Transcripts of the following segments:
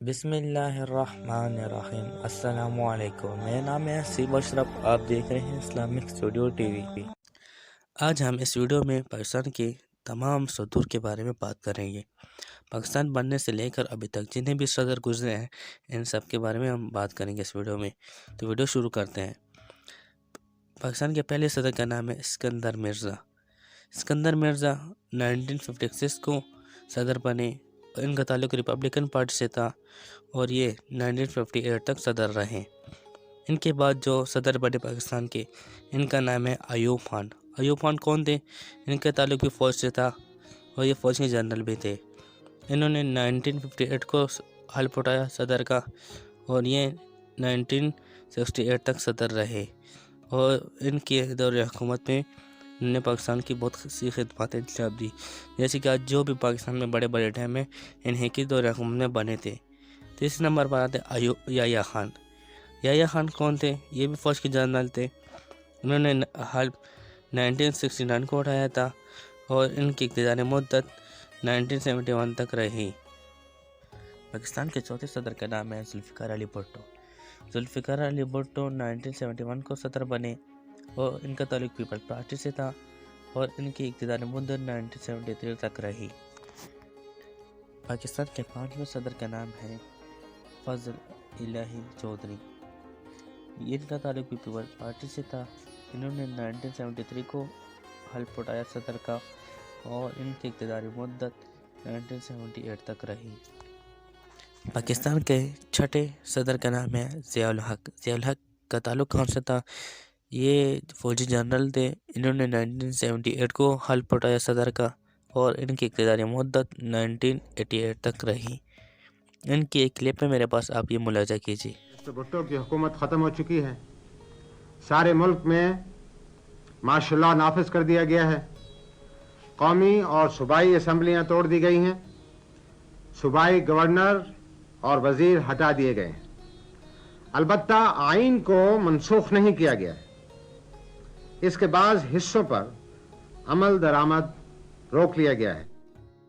بسم اللہ الرحمن الرحیم۔ السلام علیکم، میرا نام ہے سیب اشرف، آپ دیکھ رہے ہیں اسلامک اسٹوڈیو ٹی وی۔ آج ہم اس ویڈیو میں پاکستان کے تمام صدور کے بارے میں بات کریں گے۔ پاکستان بننے سے لے کر ابھی تک جنہیں بھی صدر گزرے ہیں ان سب کے بارے میں ہم بات کریں گے اس ویڈیو میں۔ تو ویڈیو شروع کرتے ہیں۔ پاکستان کے پہلے صدر کا نام ہے اسکندر مرزا۔ اسکندر مرزا 1956 کو صدر بنے۔ ان کا تعلق ریپبلکن پارٹی سے تھا اور یہ 1958 تک صدر رہے۔ ان کے بعد جو صدر بنے پاکستان کے، ان کا نام ہے ایوب خان۔ ایوب خان کون تھے؟ ان کا تعلق بھی فوج سے تھا اور یہ فوج کے جنرل بھی تھے۔ انہوں نے 1958 کو حلف اٹھایا صدر کا اور یہ 1968 تک صدر رہے، اور ان کے دور حکومت میں انہوں نے پاکستان کی بہت سی خدمات انجام دی، جیسے کہ آج جو بھی پاکستان میں بڑے بڑے ڈیم ہیں انہیں کی دور حکومت میں بنے تھے۔ تیسرے نمبر پر آتے یحییٰ خان۔ یحییٰ خان کون تھے؟ یہ بھی فوج کے جنرل تھے۔ انہوں نے حلف 1969 کو اٹھایا تھا اور ان کی اقتدار مدت 1971 تک رہی۔ پاکستان کے چوتھے صدر کا نام ہے ذوالفقار علی بھٹو۔ ذوالفقار علی بھٹو 1971 کو صدر بنے اور ان کا تعلق پیپل پارٹی سے تھا اور ان کی اقتدار مدت 1973 تک رہی۔ پاکستان کے پانچویں صدر کا نام ہے فضل الہی چودھری۔ ان کا تعلق بھی پیپل پارٹی سے تھا۔ انہوں نے 1973 کو حلف اٹھایا صدر کا اور ان کی اقتداری مدت 1978 تک رہی۔ پاکستان کے چھٹے صدر کا نام ہے ضیاء الحق۔ ضیاء الحق کا تعلق کون سے تھا؟ یہ فوجی جنرل تھے۔ انہوں نے 1978 کو حلف اٹھایا صدر کا اور ان کی اقتداری مدت 1988 تک رہی۔ ان کی ایک کلپ ہے میرے پاس، آپ یہ ملاحظہ کیجیے۔ بھٹو کی حکومت ختم ہو چکی ہے، سارے ملک میں مارشل لاء نافذ کر دیا گیا ہے، قومی اور صوبائی اسمبلیاں توڑ دی گئی ہیں، صوبائی گورنر اور وزیر ہٹا دیے گئے ہیں، البتہ آئین کو منسوخ نہیں کیا گیا ہے۔ اس کے بعض حصوں پر عمل درآمد روک لیا گیا ہے۔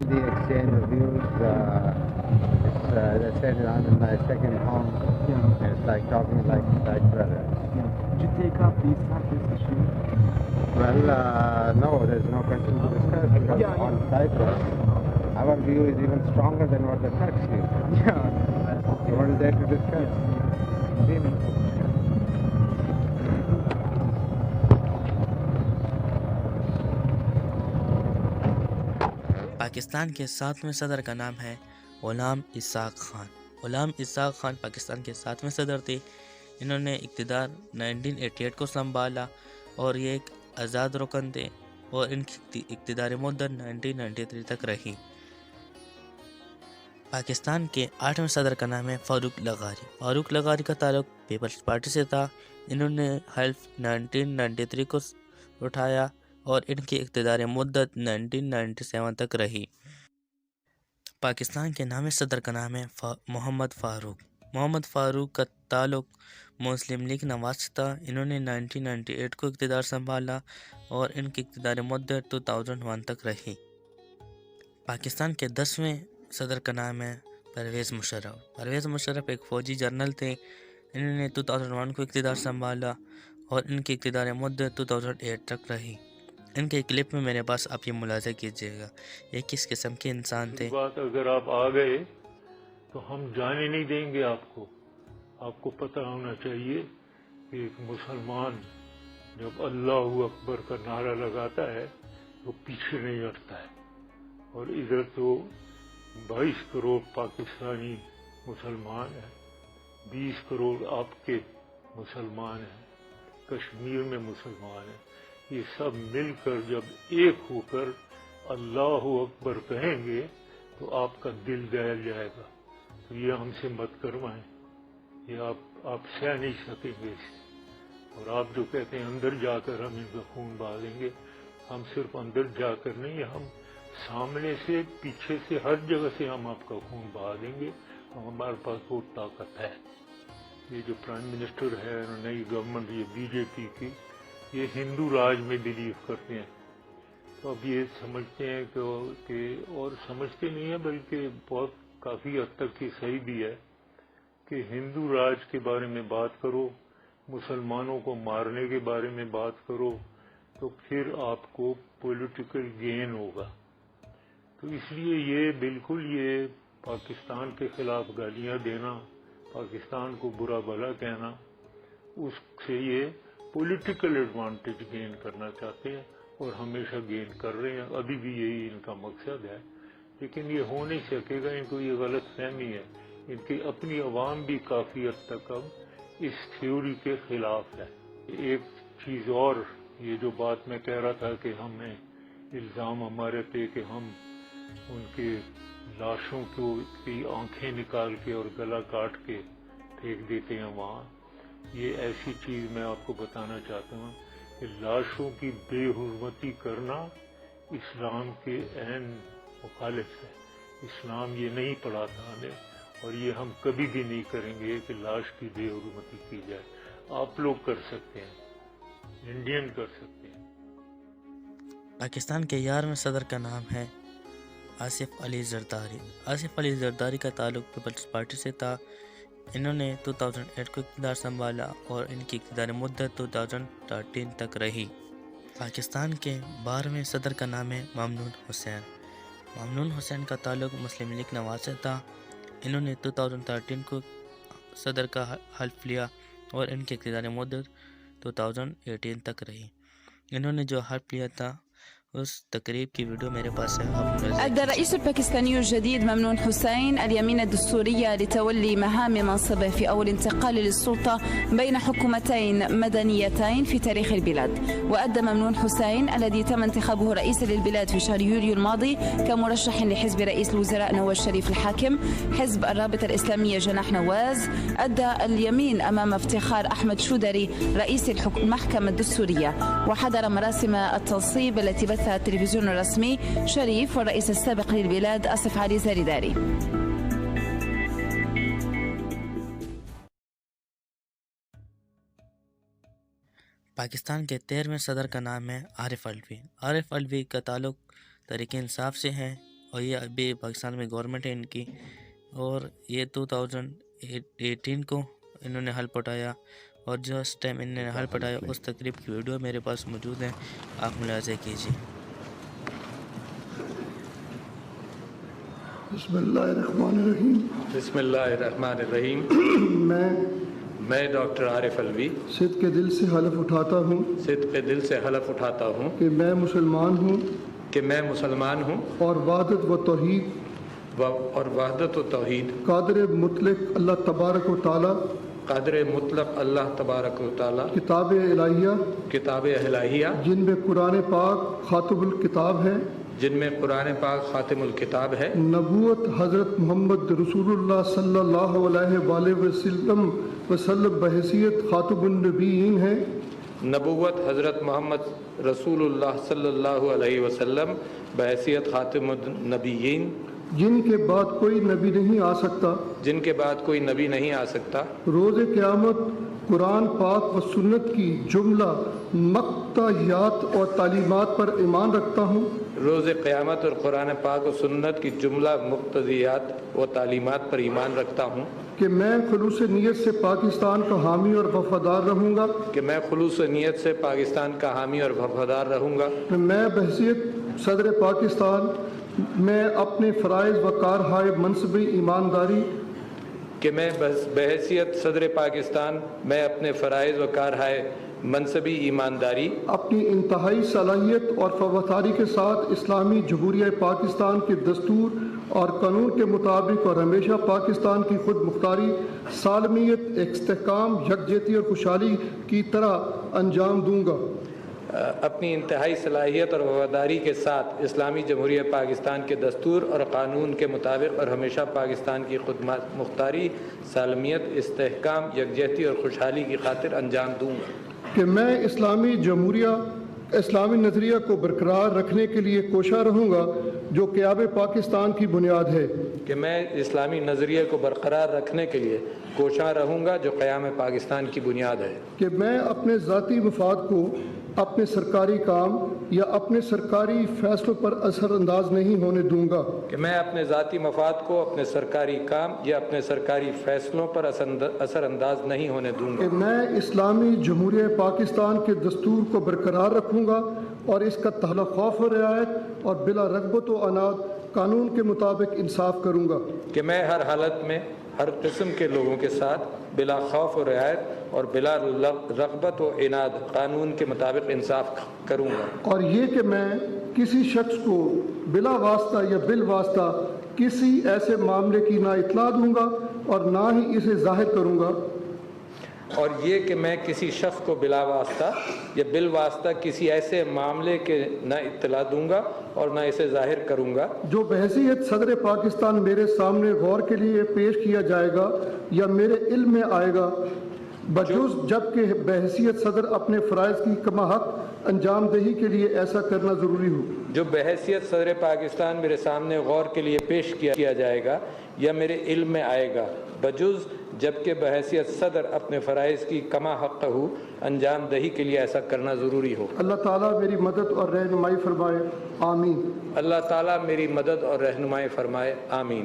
The exchange of views, I said it on in my second home. Yeah. It's like talking like brothers. Yeah. Did you take up this issue? Well, no, there's no question to discuss because on Cyprus, our view is even stronger than what the Turks view. Yeah. So what is there to discuss? Really? Pakistan کے ساتویں صدر کا نام ہے غلام اسحاق خان۔ غلام اسحاق خان پاکستان کے ساتویں صدر تھے۔ انہوں نے اقتدار 1988 کو سنبھالا اور یہ ایک آزاد رکن تھے اور ان کی اقتدار مدت 1993 تک رہی۔ پاکستان کے آٹھویں صدر کا نام ہے فاروق لغاری۔ فاروق لغاری کا تعلق پیپلز پارٹی سے تھا۔ انہوں نے حلف 1993 کو اٹھایا اور ان کی اقتدار مدت 1997 تک رہی۔ پاکستان کے نامے صدر کا نام ہے محمد فاروق۔ محمد فاروق کا تعلق مسلم لیگ نواز سے تھا۔ انہوں نے 1998 کو اقتدار سنبھالا اور ان کی اقتدار مدت 2001 تک رہی۔ پاکستان کے 10ویں صدر کا نام ہے پرویز مشرف۔ پرویز مشرف ایک فوجی جنرل تھے۔ انہوں نے 2001 کو اقتدار سنبھالا اور ان کی اقتدار مدت 2008 تک رہی۔ ان کے کلپ میں میرے پاس، آپ یہ ملاحظہ کیجیے گا یہ کس قسم کے انسان تھے۔ بات اگر آپ آ گئے تو ہم جانے نہیں دیں گے آپ کو۔ آپ کو پتہ ہونا چاہیے کہ ایک مسلمان جب اللہ اکبر کا نعرہ لگاتا ہے تو پیچھے نہیں ہٹتا ہے، اور ادھر تو 22 کروڑ پاکستانی مسلمان ہیں، 20 کروڑ آپ کے مسلمان ہیں، کشمیر میں مسلمان ہیں۔ یہ سب مل کر جب ایک ہو کر اللہ اکبر کہیں گے تو آپ کا دل دہل جائے گا۔ تو یہ ہم سے مت کروائیں، یہ آپ سہ نہیں سکیں گے اس سے۔ اور آپ جو کہتے ہیں اندر جا کر ہم ان کا خون بہا دیں گے، ہم صرف اندر جا کر نہیں، ہم سامنے سے پیچھے سے ہر جگہ سے ہم آپ کا خون بہا دیں گے، اور ہمارے پاس وہ طاقت ہے۔ یہ جو پرائم منسٹر ہے نئی گورنمنٹ، یہ بی جے پی کی، یہ ہندو راج میں بلیو کرتے ہیں۔ تو اب یہ سمجھتے ہیں کہ اور سمجھتے نہیں ہیں، بلکہ بہت کافی حد تک یہ صحیح بھی ہے کہ ہندو راج کے بارے میں بات کرو، مسلمانوں کو مارنے کے بارے میں بات کرو تو پھر آپ کو پولیٹیکل گین ہوگا. تو اس لیے یہ بالکل یہ پاکستان کے خلاف گالیاں دینا، پاکستان کو برا بھلا کہنا، اس سے یہ پولیٹیکل ایڈوانٹیج گین کرنا چاہتے ہیں اور ہمیشہ گین کر رہے ہیں. ابھی بھی یہی ان کا مقصد ہے، لیکن یہ ہو نہیں سکے گا. ان کو یہ غلط فہمی ہے. ان کی اپنی عوام بھی کافی حد تک اب اس تھیوری کے خلاف ہے. ایک چیز اور، یہ جو بات میں کہہ رہا تھا کہ ہمیں الزام ہمارے پہ کہ ہم ان کے لاشوں کی آنکھیں نکال کے اور گلا کاٹ کے پھینک دیتے ہیں وہاں. یہ ایسی چیز میں آپ کو بتانا چاہتا ہوں کہ لاشوں کی بے حرمتی کرنا اسلام کے عین مخالف ہے. اسلام یہ نہیں پڑھاتا ہمیں، اور یہ ہم کبھی بھی نہیں کریں گے کہ لاش کی بے حرمتی کی جائے. آپ لوگ کر سکتے ہیں، انڈین کر سکتے ہیں. پاکستان کے 11ویں صدر کا نام ہے آصف علی زرداری. آصف علی زرداری کا تعلق پیپلز پارٹی سے تھا. انہوں نے 2008 کو اقتدار سنبھالا اور ان کی اقتدار مدت 2013 تک رہی. پاکستان کے 12ویں صدر کا نام ہے ممنون حسین. ممنون حسین کا تعلق مسلم لیگ نواز سے تھا. انہوں نے 2013 کو صدر کا حلف لیا اور ان کی اقتدار مدت 2018 تک رہی. انہوں نے جو حلف لیا تھا اس تقریب کی ویڈیو میرے پاس ہے. أدى الرئيس الباكستاني الجديد ممنون حسين اليمين الدستورية لتولي مهام منصبه في أول انتقال للسلطة بين حكومتين مدنيتين في تاريخ البلاد. وأدى ممنون حسين الذي تم انتخابه رئيسا للبلاد في شهر يوليو الماضي كمرشح لحزب رئيس الوزراء نواز شريف الحاكم حزب الرابطة الإسلامية جناح نواز، أدى اليمين أمام افتخار أحمد شودري رئيس المحكمة الدستورية، وحضر مراسم التنصيب التي بثها التلفزيون الرسمي شريف والرئيس السابق للبلاد آصف علي زرداری. پاکستان کے 13ویں صدر کا نام ہے عارف الوی. عارف الوی کا تعلق تحریک انصاف سے ہے اور یہ ابھی پاکستان میں گورنمنٹ ہے ان کی، اور یہ 2018 کو انہوں نے حلف اٹھایا، اور جس ٹائم انہوں نے حلف اٹھایا اس تقریب کی ویڈیو میرے پاس موجود ہے، آپ ملاحظہ کیجیے. بسم اللہ الرحمن الرحیم. بسم اللہ الرحمن الرحیم. میں ڈاکٹر عارف الوی صدق دل سے حلف اٹھاتا ہوں صدق دل سے حلف اٹھاتا ہوں کہ میں مسلمان ہوں اور وحدت و توحید قادر مطلق اللہ تبارک و تعالی کتاب الہیہ جن میں قرآن پاک خاتم الکتاب ہے نبوت حضرت محمد رسول اللہ صلی اللہ علیہ وآلہ وسلم بحیثیت خاتم النبیین ہے. نبوت حضرت محمد رسول اللہ صلی اللہ علیہ وسلم بحیثیت خاتم النبیین، جن کے بعد کوئی نبی نہیں آ سکتا. روز قیامت قرآن پاک و سنت کی جملہ مقتضیات اور تعلیمات پر ایمان رکھتا ہوں. روز قیامت اور قرآن پاک و سنت کی جملہ مقتضیات و تعلیمات پر ایمان رکھتا ہوں کہ میں خلوص نیت سے پاکستان کا حامی اور وفادار رہوں گا. میں بحیثیت صدر پاکستان میں اپنے فرائض و کارہائے منصبی ایمانداری بحیثیت صدر پاکستان میں اپنے فرائض و کارہائے منصبی ایمانداری اپنی انتہائی صلاحیت اور فوقاری کے ساتھ اسلامی جمہوریہ پاکستان کے دستور اور قانون کے مطابق اور ہمیشہ پاکستان کی خود مختاری، سالمیت، استحکام، یکجہتی اور خوشحالی کی طرح انجام دوں گا. اپنی انتہائی صلاحیت اور وفاداری کے ساتھ اسلامی جمہوریہ پاکستان کے دستور اور قانون کے مطابق اور ہمیشہ پاکستان کی خود مختاری، سالمیت، استحکام، یکجہتی اور خوشحالی کی خاطر انجام دوں گا. کہ میں اسلامی نظریہ کو برقرار رکھنے کے لیے کوشاں رہوں گا جو قیام پاکستان کی بنیاد ہے کہ میں اسلامی نظریے کو برقرار رکھنے کے لیے کوشاں رہوں گا جو قیام پاکستان کی بنیاد ہے کہ میں اپنے ذاتی مفاد کو اپنے سرکاری کام یا اپنے سرکاری فیصلوں پر اثر انداز نہیں ہونے دوں گا کہ میں اپنے ذاتی مفاد کو اپنے سرکاری کام یا اپنے سرکاری فیصلوں پر اثر انداز نہیں ہونے دوں گا کہ میں اسلامی جمہوریہ پاکستان کے دستور کو برقرار رکھوں گا اور اس کا تحلا خوف و رعایت اور بلا رغبت و عناد قانون کے مطابق انصاف کروں گا کہ میں ہر حالت میں ہر قسم کے لوگوں کے ساتھ بلا خوف و رعایت اور بلا رغبت و عناد قانون کے مطابق انصاف کروں گا اور یہ کہ میں کسی شخص کو بلا واسطہ یا بالواسطہ کسی ایسے معاملے کی نہ اطلاع دوں گا اور نہ ہی اسے ظاہر کروں گا اور یہ کہ میں کسی شخص کو بلا واسطہ یا بالواسطہ کسی ایسے معاملے کے نہ اطلاع دوں گا اور نہ اسے ظاہر کروں گا جو بحیثیت صدر پاکستان میرے سامنے غور کے لیے پیش کیا جائے گا یا میرے علم میں آئے گا بجز جبکہ بحیثیت صدر اپنے فرائض کی کما حق انجام دہی کے لیے ایسا کرنا ضروری ہو جو بحیثیت صدر پاکستان میرے سامنے غور کے لیے پیش کیا جائے گا یا میرے علم میں آئے گا بجز جبکہ بحیثیت صدر اپنے فرائض کی کما حق ہو انجام دہی کے لیے ایسا کرنا ضروری ہو اللہ تعالیٰ میری مدد اور رہنمائی فرمائے آمین اللہ تعالیٰ میری مدد اور رہنمائی فرمائے آمین